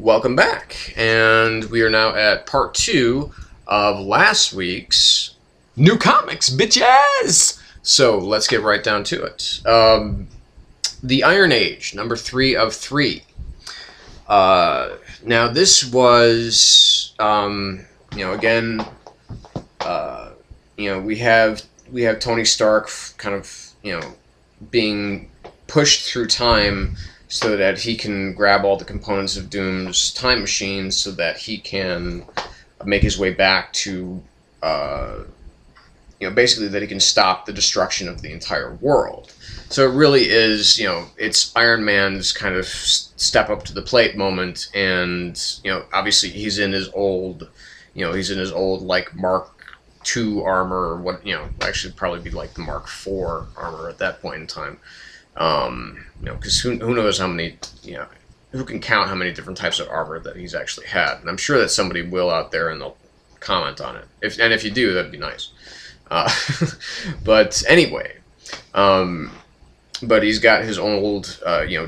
Welcome back, and we are now at part 2 of last week's new comics, bitches! So, let's get right down to it. The Iron Age, number 3 of 3. Now this was, again, we have Tony Stark kind of, being pushed through time so that he can grab all the components of Doom's time machine so that he can make his way back to, basically that he can stop the destruction of the entire world. So it really is, it's Iron Man's kind of step up to the plate moment, and, obviously he's in his old, like, Mark II armor, actually probably be like the Mark IV armor at that point in time. Because who knows how many, who can count how many different types of armor that he's actually had. And I'm sure that somebody will out there and they'll comment on it. If you do, that'd be nice. But anyway, but he's got his old,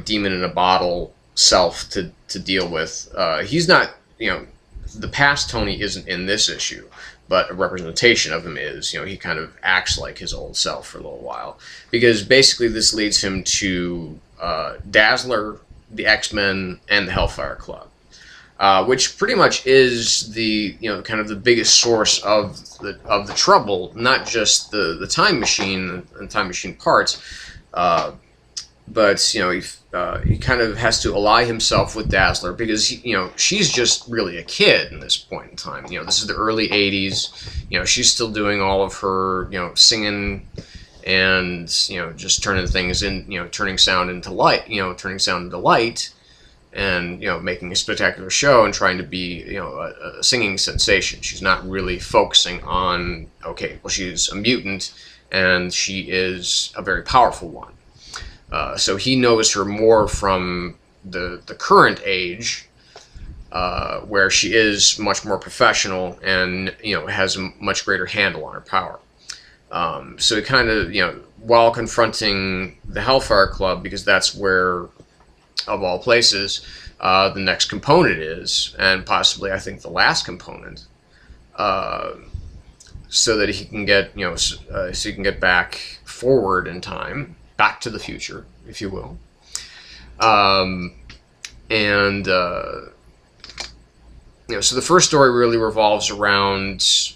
demon in a bottle self to deal with. He's not, the past Tony isn't in this issue, but a representation of him is, he kind of acts like his old self for a little while. Because basically this leads him to Dazzler, the X-Men, and the Hellfire Club. Which pretty much is the, kind of the biggest source of the trouble, not just the time machine and time machine parts, but, he kind of has to ally himself with Dazzler because, she's just really a kid in this point in time. This is the early 80s. She's still doing all of her, singing and, just turning things in, turning sound into light, and, making a spectacular show and trying to be, a singing sensation. She's not really focusing on, okay, well, she's a mutant and she is a very powerful one. So he knows her more from the current age, where she is much more professional and, has a much greater handle on her power. So he kind of, while confronting the Hellfire Club, because that's where, of all places, the next component is, and possibly, I think, the last component, so that he can get, so he can get back forward in time, back to the future, if you will. So the first story really revolves around,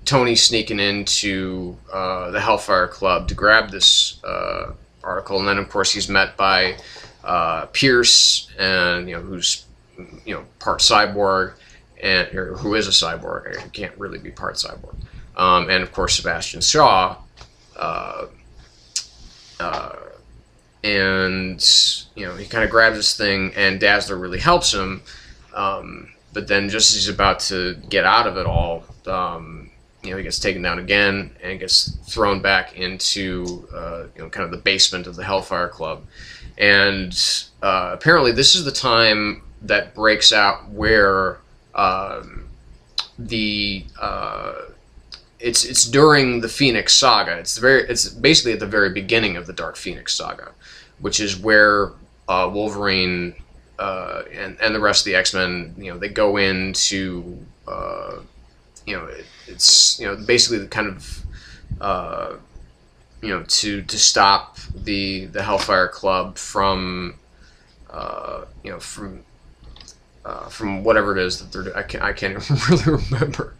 Tony sneaking into the Hellfire Club to grab this article, and then of course he's met by Pierce, and who's part cyborg, or who is a cyborg. He can't really be part cyborg, and of course Sebastian Shaw, and he kind of grabs this thing, and Dazzler really helps him, but then just as he's about to get out of it all, he gets taken down again and gets thrown back into kind of the basement of the Hellfire Club. And apparently this is the time that breaks out where it's during the Phoenix Saga. It's basically at the very beginning of the Dark Phoenix Saga, which is where Wolverine and the rest of the X-Men, they go into it's basically the kind of to stop the Hellfire Club from from whatever it is that they're doing. I can't even really remember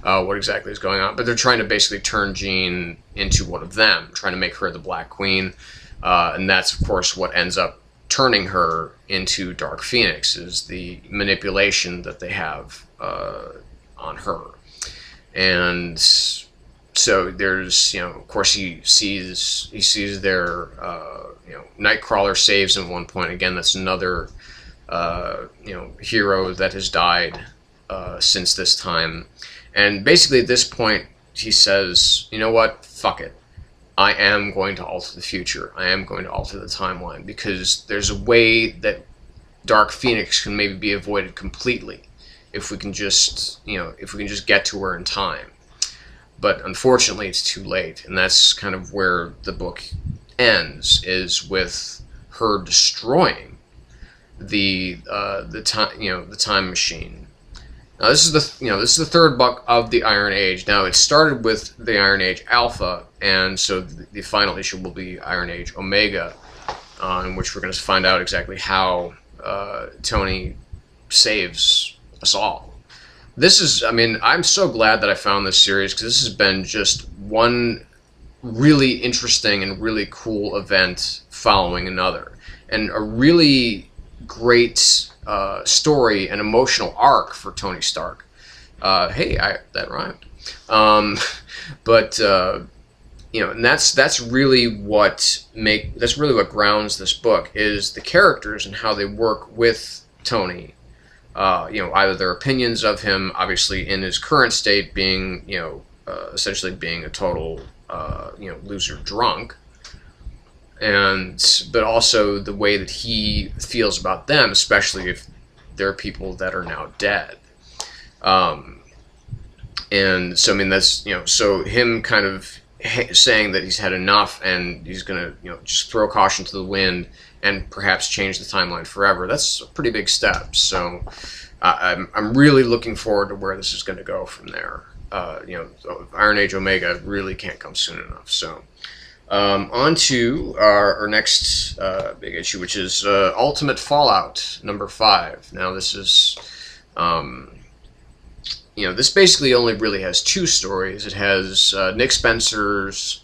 what exactly is going on, but they're trying to basically turn Jean into one of them, trying to make her the Black Queen, and that's of course what ends up turning her into Dark Phoenix, is the manipulation that they have on her. And so there's, of course he sees their, Nightcrawler saves him at one point. Again, that's another, hero that has died since this time. And basically at this point he says, you know what, fuck it. I am going to alter the future. I am going to alter the timeline, because there's a way that Dark Phoenix can maybe be avoided completely if we can just, get to her in time. But unfortunately, it's too late, and that's kind of where the book ends, is with her destroying the time, the time machine. Now this is the third book of the Iron Age. Now it started with the Iron Age Alpha, and so the final issue will be Iron Age Omega, in which we're going to find out exactly how Tony saves us all. This is, I mean, I'm so glad that I found this series, because this has been just one really interesting and really cool event following another, and a really great story and emotional arc for Tony Stark. Hey, that rhymed. But and that's really what grounds this book, is the characters and how they work with Tony. Either their opinions of him, obviously in his current state, being essentially being a total loser drunk, but also the way that he feels about them, especially if they're people that are now dead. And so, I mean, that's, so him kind of saying that he's had enough and he's going to, just throw caution to the wind and perhaps change the timeline forever. That's a pretty big step. So I'm really looking forward to where this is going to go from there. Iron Age Omega really can't come soon enough. So on to our next big issue, which is Ultimate Fallout #5. Now this is, this basically only really has two stories. It has Nick Spencer's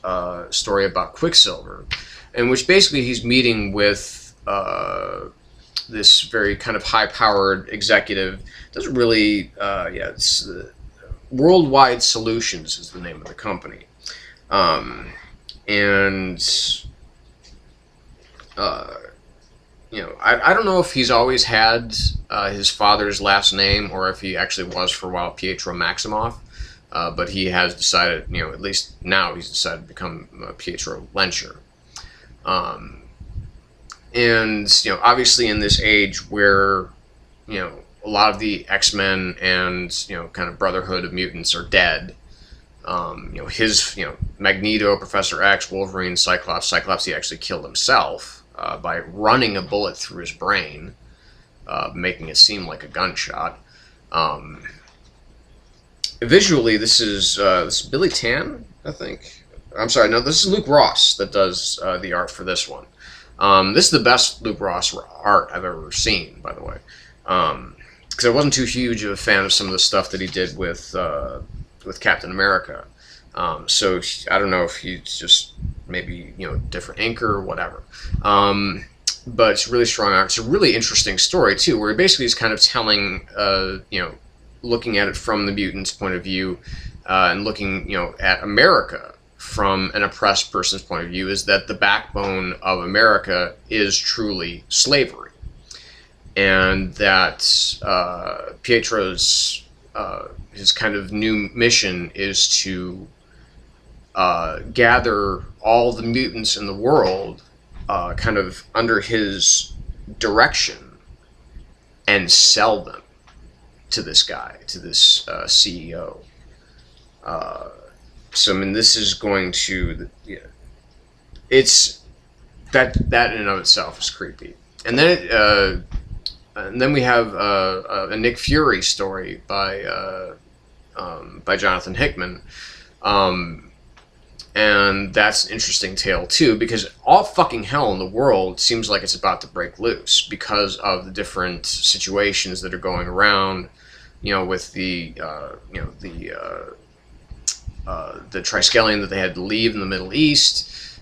story about Quicksilver, in which basically he's meeting with this very kind of high-powered executive. Doesn't really, it's Worldwide Solutions is the name of the company. I don't know if he's always had his father's last name, or if he actually was for a while Pietro Maximoff, but he has decided, at least now he's decided to become Pietro Lencher. Obviously in this age where, a lot of the X-Men and, kind of Brotherhood of Mutants are dead, his, Magneto, Professor X, Wolverine, Cyclops, he actually killed himself by running a bullet through his brain, making it seem like a gunshot. Visually, this is Billy Tan, I think. I'm sorry, no, this is Luke Ross that does the art for this one. This is the best Luke Ross art I've ever seen, by the way. Because I wasn't too huge of a fan of some of the stuff that he did with Captain America. So I don't know if he's just maybe, different inker or whatever. But it's really strong art. It's a really interesting story, too, where he basically is kind of telling, looking at it from the mutant's point of view, and looking, at America from an oppressed person's point of view, is that the backbone of America is truly slavery. And that Pietro's, his kind of new mission is to gather all the mutants in the world kind of under his direction and sell them to this guy, to this CEO. So, I mean, this is going to, it's, that in and of itself is creepy. And then we have a Nick Fury story by Jonathan Hickman. And that's an interesting tale, too, because all fucking hell in the world seems like it's about to break loose because of the different situations that are going around, with the Triskelion that they had to leave in the Middle East,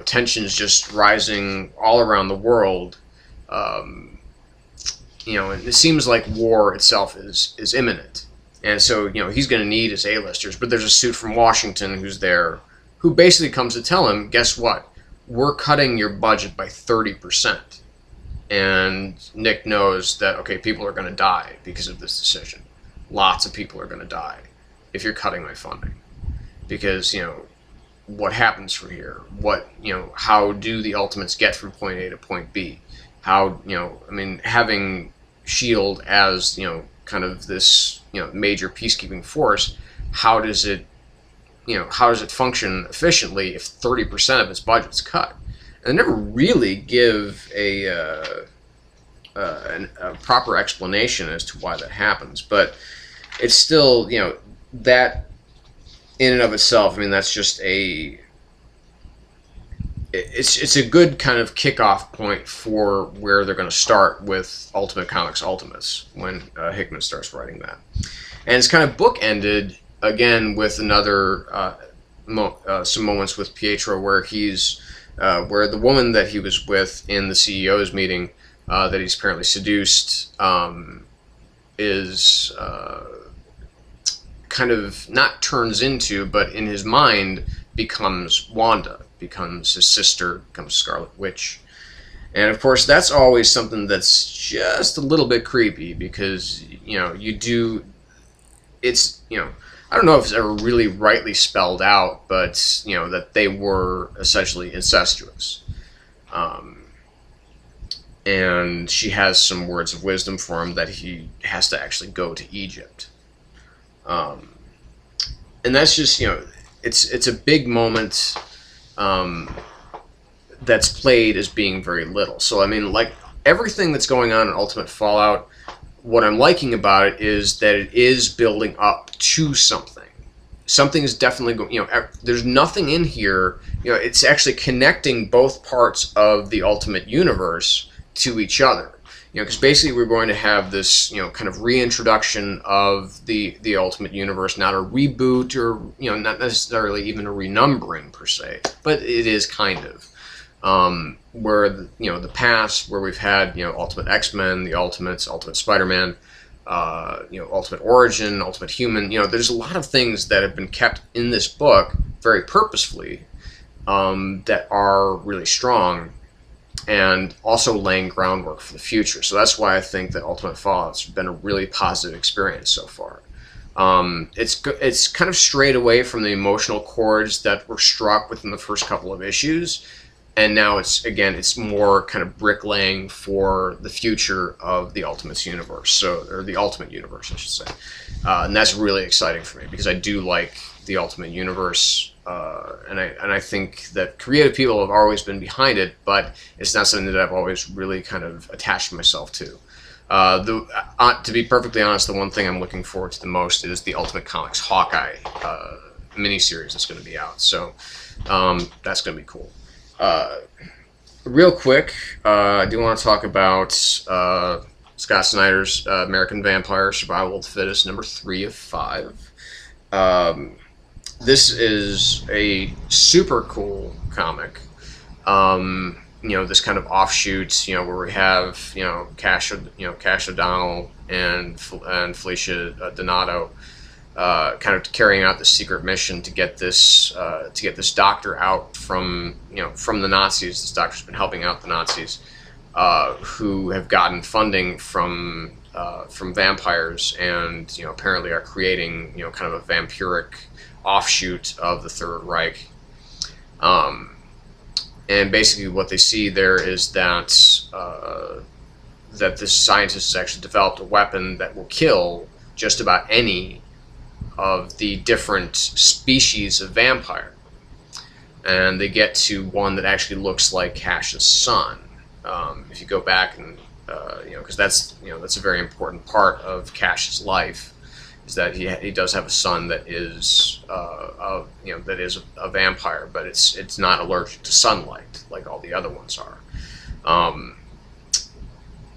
tensions just rising all around the world, and it seems like war itself is imminent. And so, he's going to need his A-listers, but there's a suit from Washington who's there, who basically comes to tell him, guess what? We're cutting your budget by 30%. And Nick knows that, okay, people are going to die because of this decision. Lots of people are going to die if you're cutting my funding. Because, what happens from here? How do the Ultimates get from point A to point B? How, having S.H.I.E.L.D. as, kind of this, major peacekeeping force, how does it function efficiently if 30% of its budget's cut? And they never really give a a proper explanation as to why that happens. But it's still, you know, that in and of itself, I mean, that's just it's a good kind of kickoff point for where they're going to start with Ultimate Comics Ultimates when Hickman starts writing that. And it's kind of bookended again with another some moments with Pietro where he's where the woman that he was with in the CEO's meeting that he's apparently seduced is kind of not turns into, but in his mind becomes Wanda, becomes his sister, becomes Scarlet Witch. And of course that's always something that's just a little bit creepy because, you know, it's, you know, I don't know if it's ever really rightly spelled out, but, you know, that they were essentially incestuous. And she has some words of wisdom for him that he has to actually go to Egypt. And that's just, you know, it's a big moment that's played as being very little. So, I mean, like, everything that's going on in Ultimate Fallout, what I'm liking about it is that it is building up to something. Something is definitely going, you know, there's nothing in here, you know, it's actually connecting both parts of the Ultimate Universe to each other. You know, because basically we're going to have this, you know, kind of reintroduction of the Ultimate Universe, not a reboot or, you know, not necessarily even a renumbering per se, but it is kind of. Where, you know, the past, where we've had, you know, Ultimate X-Men, the Ultimates, Ultimate Spider-Man, you know, Ultimate Origin, Ultimate Human, you know, there's a lot of things that have been kept in this book very purposefully that are really strong and also laying groundwork for the future. So that's why I think that Ultimate Fallout's been a really positive experience so far. It's kind of strayed away from the emotional chords that were struck within the first couple of issues. And now it's more kind of bricklaying for the future of the Ultimates universe, or the Ultimate Universe, I should say. And that's really exciting for me because I do like the Ultimate Universe, and I think that creative people have always been behind it, but it's not something that I've always really kind of attached myself to. To be perfectly honest, the one thing I'm looking forward to the most is the Ultimate Comics Hawkeye miniseries that's going to be out. So that's going to be cool. Real quick, I do want to talk about Scott Snyder's American Vampire Survival of the Fittest, number 3 of 5. This is a super cool comic. You know, this kind of offshoot, you know, where we have, you know, Cash O'Donnell and Felicia Donato kind of carrying out the secret mission to get this doctor out from, you know, from the Nazis. This doctor's been helping out the Nazis, who have gotten funding from vampires, and, you know, apparently are creating, you know, kind of a vampiric offshoot of the Third Reich. And basically, what they see there is that that this scientist has actually developed a weapon that will kill just about any of the different species of vampire. And they get to one that actually looks like Cash's son. If you go back and, you know, because that's a very important part of Cash's life, is that he does have a son that is, you know, that is a vampire, but it's not allergic to sunlight like all the other ones are.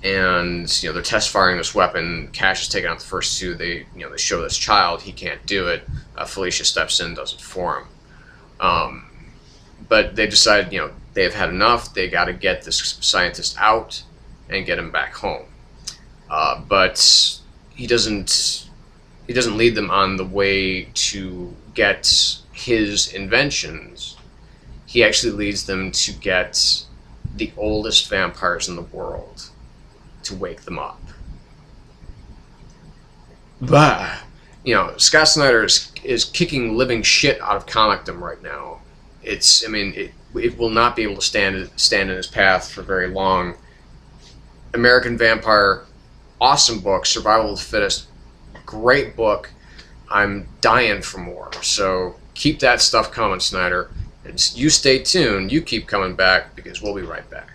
And, you know, they're test firing this weapon. Cash is taking out the first two. They show this child, he can't do it. Felicia steps in, does it for him. But they decide, you know, they've had enough. They got to get this scientist out and get him back home. But he doesn't lead them on the way to get his inventions. He actually leads them to get the oldest vampires in the world, to wake them up. But, you know, Scott Snyder is kicking living shit out of comicdom right now. It will not be able to stand in his path for very long. American Vampire, awesome book. Survival of the Fittest, great book. I'm dying for more. So keep that stuff coming, Snyder. And you stay tuned. You keep coming back, because we'll be right back.